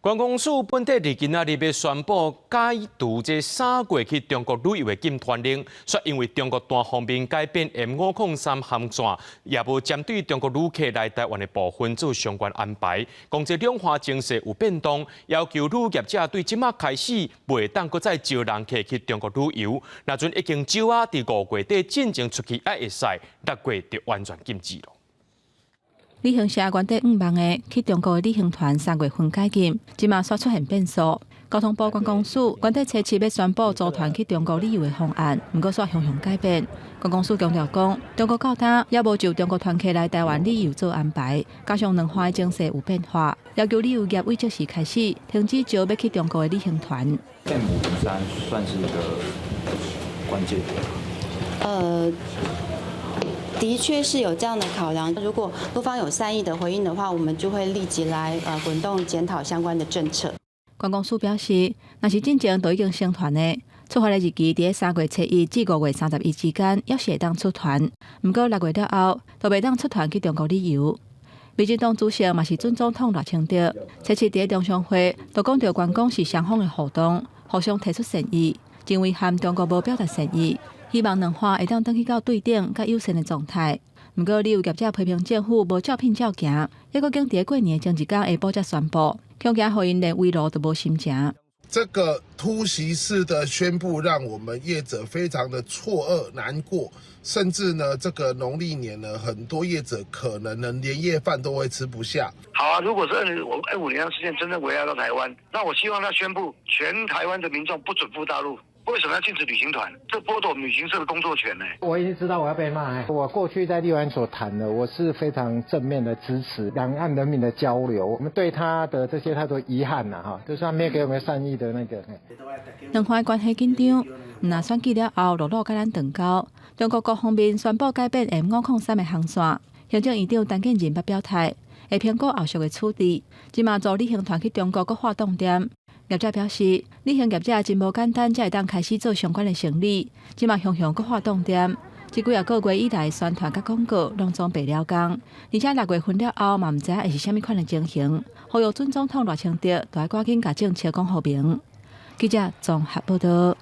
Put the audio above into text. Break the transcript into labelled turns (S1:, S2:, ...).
S1: 观光署本地日今仔日要宣布解除这3月去中国旅游的禁团令，说因为中国单方面改变 M503航线，也无针对中国旅客来台湾的部分做相关安排。讲这两化情势有变动，要求旅业者对即马开始袂当搁再招人客去中国旅游。那阵已经招伫5月底进前出去也会使，6月就完全禁止了。
S2: 旅行社原底5万个去中国的旅行团3月份解禁，即马煞出现变数。交通部观光署原底初期要宣布组团去中国旅游的方案，不过煞向向改变。观光署强调讲，中国到今也无就中国团客来台湾旅游做安排，加上两化的情势有变化，要求旅游业为即时开始停止招要去中国的旅行团。
S3: M503算是一个关键。
S4: 的确是有这样的考量。如果陆方有善意的回应的话，我们就会立即来滚动检讨相关的政策。
S2: 观光署表示，若是进前都已经成团的，出发的日期在3月7日至5月31之间，也是会当出团。不过6月了后，都袂当出团去中国旅游。民进党主席嘛是准总统赖清德，初7在中常会都讲到观光是双方的互动，互相提出善意，认为和中国无表达善意。希望两化会当转去到对等、甲友善的状态。不过，旅游业者批评政府无照片照行，还阁经伫过年前一天下晡才宣布，恐惊互因连围路都无心情。
S5: 这个突袭式的宣布，让我们业者非常的错愕、难过，甚至呢，这个农历年呢，很多业者可能连夜饭都会吃不下。
S6: 好啊，如果是2050事件真正围绕到台湾，那我希望他宣布全台湾的民众不准赴大陆。为什么要禁止旅行团？这剥夺我们旅行社的工作权呢？
S7: 我已经知道我要被骂。我过去在立法院所谈的，我是非常正面的支持两岸人民的交流。我们对他的这些太多遗憾了哈，就是他没有给我们善意的那个。
S2: 两岸关系紧张，那选举了后，陆陆甲咱断交。中国各方面宣布改变 M503的航线，行政院长陈建仁捌表态，会评估后续的处置。即马做旅行团去中国，阁发动点。业者表示，旅行业者真无简单，才会当开始做相关的生理。即马向向阁发动点，这几个月以来宣传甲广告拢总白了工，而且6月份了后嘛，毋知影会是虾米款的情形。呼吁准总统赖清德，就要赶紧甲政策讲好明。记者综合报道。